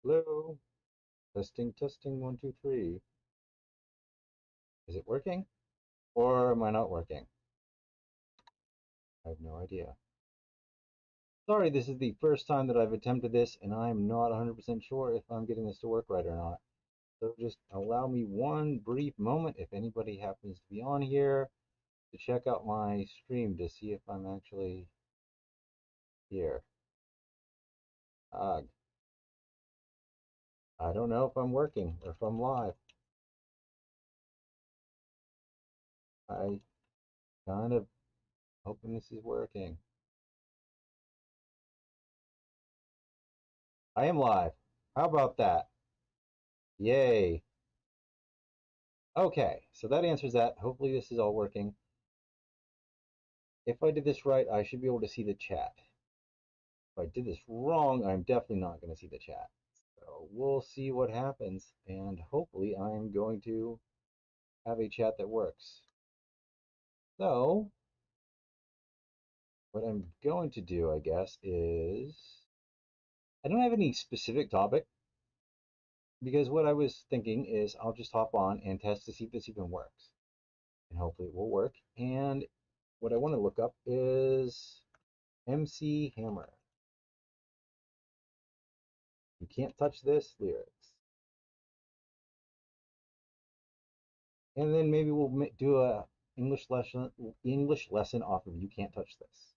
Hello. Testing, testing, one, two, three. Is it working? Or am I not working? I have no idea. Sorry, this is the first time that I've attempted this, and I'm not 100% sure if I'm getting this to work right or not. So just allow me one brief moment if anybody happens to be on here to check out my stream to see if I'm actually here. Uh, I don't know if I'm working or if I'm live. I kind of hoping this is working. I am live. How about that? Yay. Okay, so that answers that. Hopefully this is all working. If I did this right, I should be able to see the chat. If I did this wrong, I'm definitely not going to see the chat. So we'll see what happens, and hopefully I'm going to have a chat that works. So what I'm going to do, I guess, is I don't have any specific topic because what I was thinking is I'll just hop on and test to see if this even works. And hopefully it will work. And what I want to look up is MC Hammer. You can't touch this lyrics. And then maybe we'll do a English lesson off of You Can't Touch This,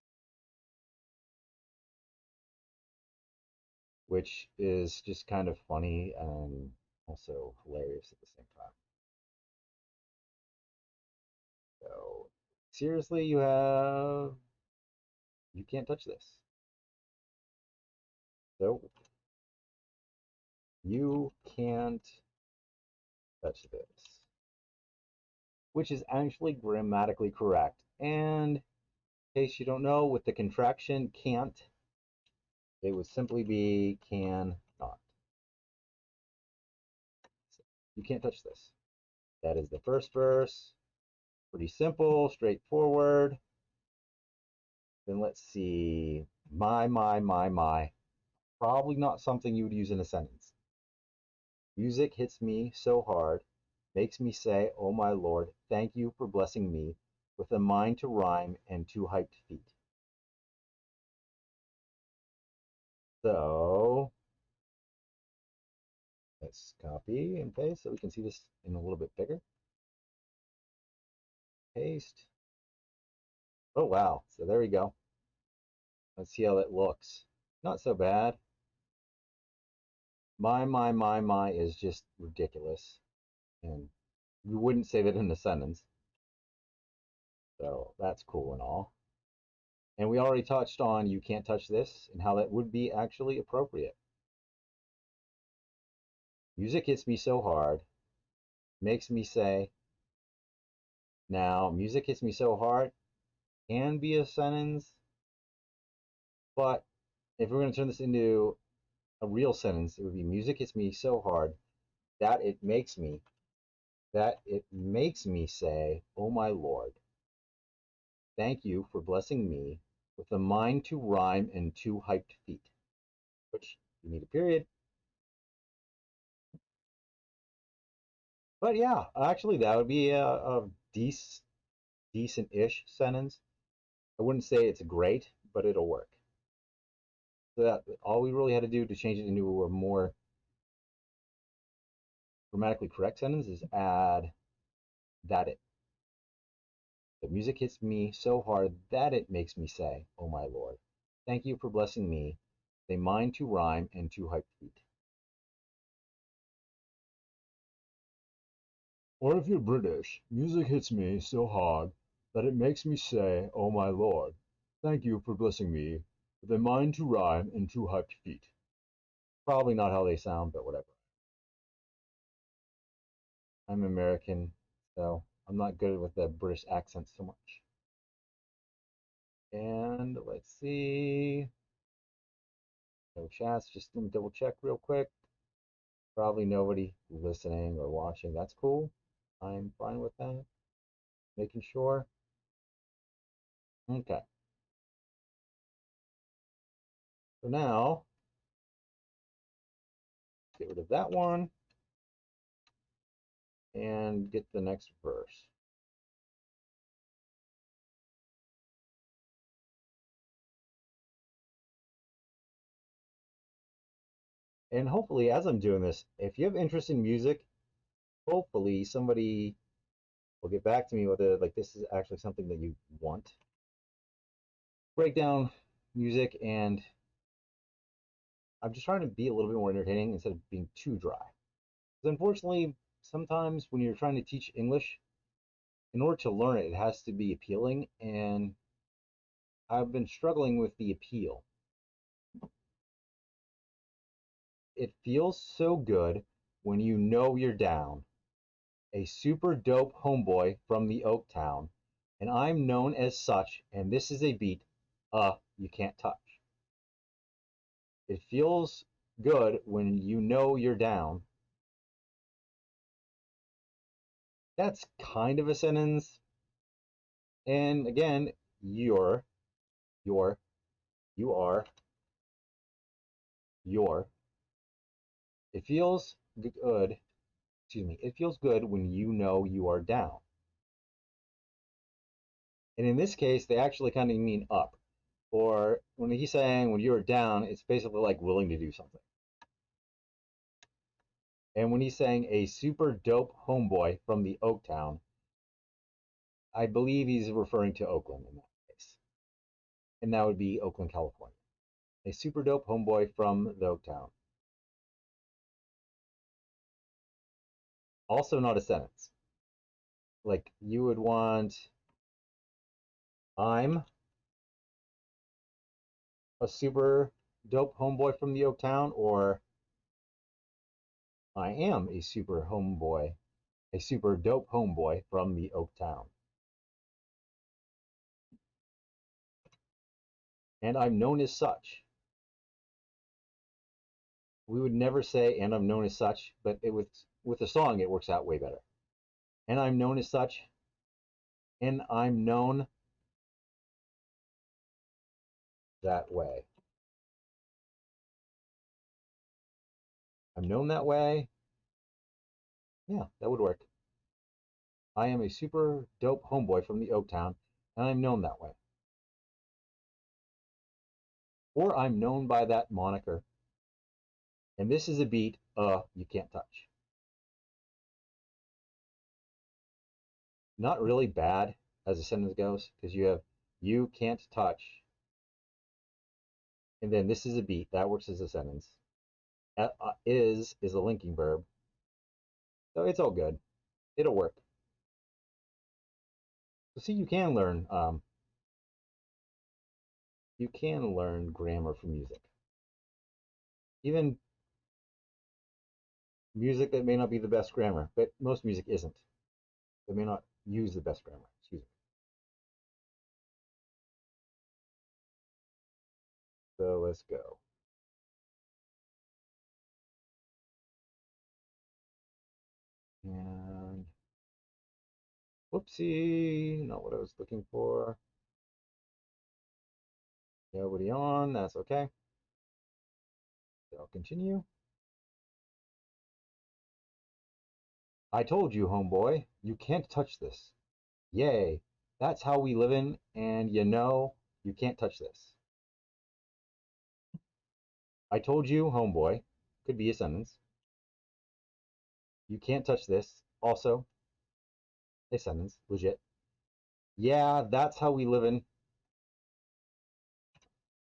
which is just kind of funny and also hilarious at the same time. So seriously, You Can't Touch This. So you can't touch this, which is actually grammatically correct. And in case you don't know, with the contraction can't, it would simply be can not. So you can't touch this. That is the first verse. Pretty simple, straightforward. Then let's see. My. Probably not something you would use in a sentence. Music hits me so hard, makes me say, oh my Lord, thank you for blessing me with a mind to rhyme and two hyped feet. So let's copy and paste so we can see this in a little bit bigger. Paste. Oh wow. So there we go. Let's see how it looks. Not so bad. My is just ridiculous. And you wouldn't say that in a sentence. So that's cool and all. And we already touched on You Can't Touch This and how that would be actually appropriate. Music hits me so hard, makes me say, now, music hits me so hard can be a sentence, but if we're going to turn this into a real sentence, it would be music hits me so hard that it makes me say, oh my Lord, thank you for blessing me with a mind to rhyme and two hyped feet, which you need a period. But yeah, actually, that would be a decent-ish sentence. I wouldn't say it's great, but it'll work. So that all we really had to do to change it into a more grammatically correct sentence is add that it. The music hits me so hard that it makes me say, "Oh my Lord, thank you for blessing me. They mind to rhyme and to hype feet." Or if you're British, music hits me so hard that it makes me say, "Oh my Lord, thank you for blessing me with a mind to rhyme and two hyped feet." Probably not how they sound, but whatever. I'm American, so I'm not good with the British accent so much. And let's see. No chats. Just let me double check real quick. Probably nobody listening or watching. That's cool. I'm fine with that. Making sure. Okay. So now Get rid of that one and get the next verse. And hopefully, as I'm doing this, if you have interest in music, hopefully somebody will get back to me whether like this is actually something that you want. Break down music, and I'm just trying to be a little bit more entertaining instead of being too dry. Because unfortunately, sometimes when you're trying to teach English, in order to learn it, it has to be appealing, and I've been struggling with the appeal. It feels so good when you know you're down. A super dope homeboy from the Oak Town, and I'm known as such, and this is a beat you can't touch. It feels good when you know you're down. That's kind of a sentence. And again, you're, you're, you are, your. It feels good, excuse me, it feels good when you know you are down. And in this case, they actually kind of mean up. Or when he's saying when you're down, it's basically like willing to do something. And when he's saying a super dope homeboy from the Oak Town, I believe he's referring to Oakland in that case. And that would be Oakland, California. A super dope homeboy from the Oak Town. Also not a sentence. Like you would want, I'm a super dope homeboy from the Oak Town, or I am a super dope homeboy from the Oak Town. And I'm known as such. We would never say and I'm known as such, but with a song it works out way better. And I'm known as such, and I'm known that way. I'm known that way. Yeah, that would work. I am a super dope homeboy from the Oak Town, and I'm known that way. Or I'm known by that moniker. And this is a beat you can't touch. Not really bad as a sentence goes, because you have you can't touch. And then this is a beat. That works as a sentence. Is a linking verb. So it's all good. It'll work. So see, you can learn grammar from music. Even music that may not be the best grammar, but most music isn't. They may not use the best grammar. Excuse me. So let's go. And whoopsie, not what I was looking for. Nobody on, that's okay. So I'll continue. I told you, homeboy, you can't touch this. Yay, that's how we livin', and you know you can't touch this. I told you, homeboy, could be a sentence. You can't touch this, also a sentence, legit. Yeah, that's how we livin'.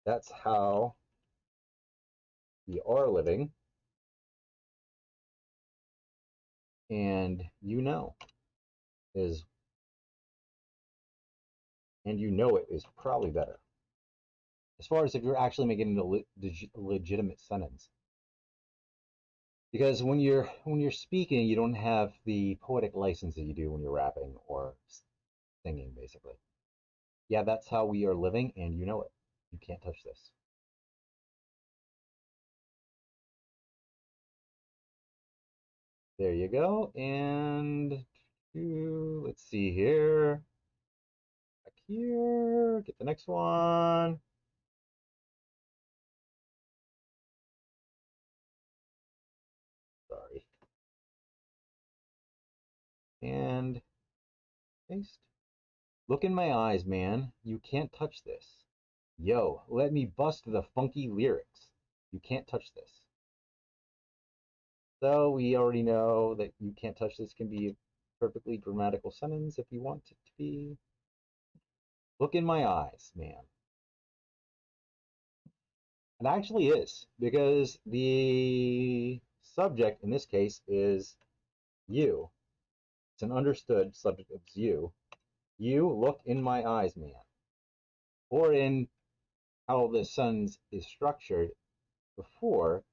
That's how we are living. And you know is, and you know it is probably better. As far as if you're actually making a legitimate sentence. Because when you're speaking, you don't have the poetic license that you do when you're rapping or singing, basically. Yeah, that's how we are living, and you know it. You can't touch this. There you go. And let's see here. Back here. Get the next one. and paste. Look in my eyes, man. You can't touch this. Yo, let me bust the funky lyrics. You can't touch this. So we already know that you can't touch this can be a perfectly grammatical sentence if you want it to be. Look in my eyes, man. It actually is, because the subject in this case is you. It's an understood subject. It's you. You look in my eyes, man. Or in how the sentence is structured before,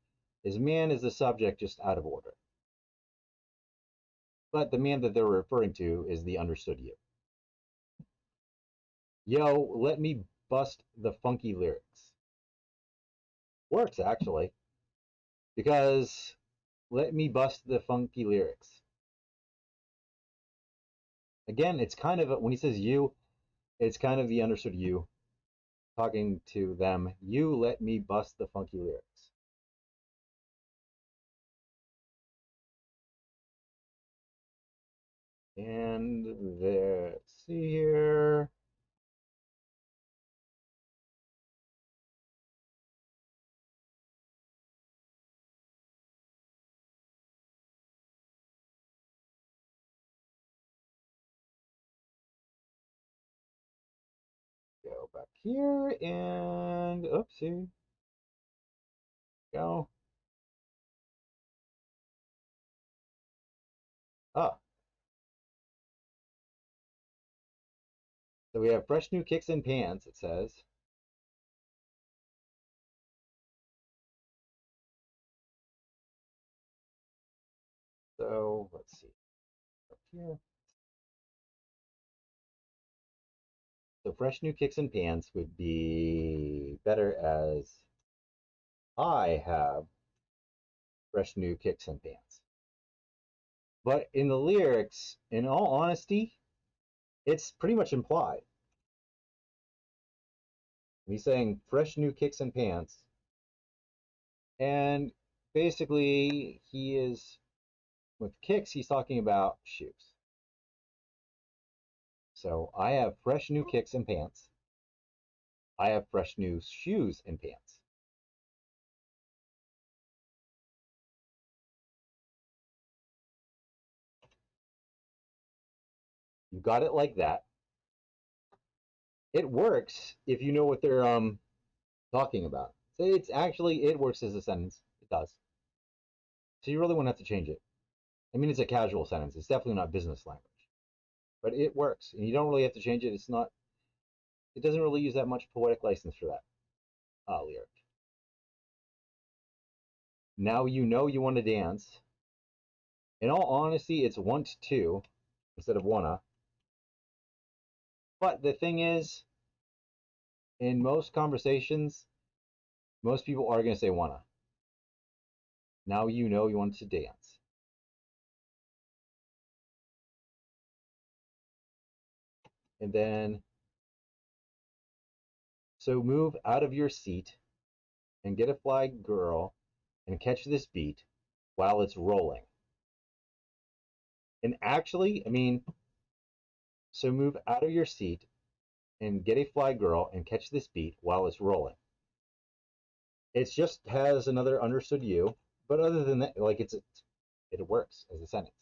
is man is the subject just out of order. But the man that they're referring to is the understood you. Yo, let me bust the funky lyrics. Works, actually. Because let me bust the funky lyrics. Again, it's kind of, when he says you, it's kind of the understood you talking to them. You let me bust the funky lyrics. And there, let's see here. Go back here and oopsie. Go. Ah. So we have fresh new kicks and pants, it says. So let's see. Up here. So fresh new kicks and pants would be better as I have fresh new kicks and pants. But in the lyrics, in all honesty, it's pretty much implied. He's saying fresh new kicks and pants. And basically, he is, with kicks, he's talking about shoes. So I have fresh new kicks and pants. I have fresh new shoes and pants. You got it like that. It works if you know what they're talking about. So it works as a sentence. It does. So you really won't have to change it. I mean, it's a casual sentence. It's definitely not business language, but it works, and you don't really have to change it. It's not. It doesn't really use that much poetic license for that lyric. Now you know you want to dance. In all honesty, it's want to instead of wanna. But the thing is, in most conversations, most people are going to say wanna. Now you know you want to dance. And then, so move out of your seat and get a flag, girl, and catch this beat while it's rolling. And actually, I mean, so move out of your seat and get a fly, girl, and catch this beat while it's rolling. It just has another understood you, but other than that, like it works as a sentence.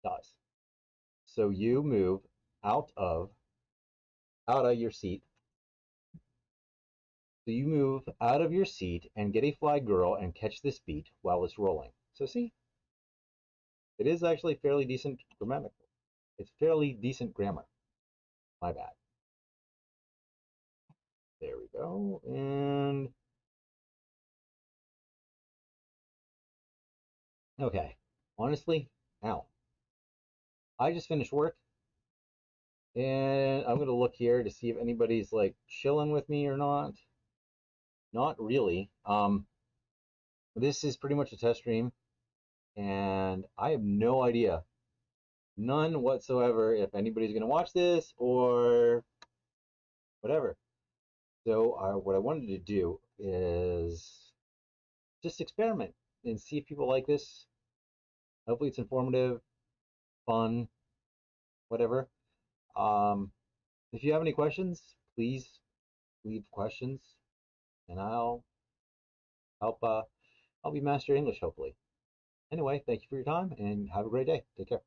It does. So you move out of your seat. So you move out of your seat and get a fly, girl, and catch this beat while it's rolling. So see, it is actually fairly decent grammatical. It's fairly decent grammar. My bad. There we go. And okay. Honestly, ow. I just finished work and I'm gonna look here to see if anybody's like chilling with me or not. Not really. This is pretty much a test stream, and I have no idea, none whatsoever, if anybody's gonna watch this or whatever. So what I wanted to do is just experiment and see if people like this. Hopefully it's informative. fun, whatever. If you have any questions, please leave questions, and I'll help help you master English, hopefully. Anyway, thank you for your time, and have a great day. Take care.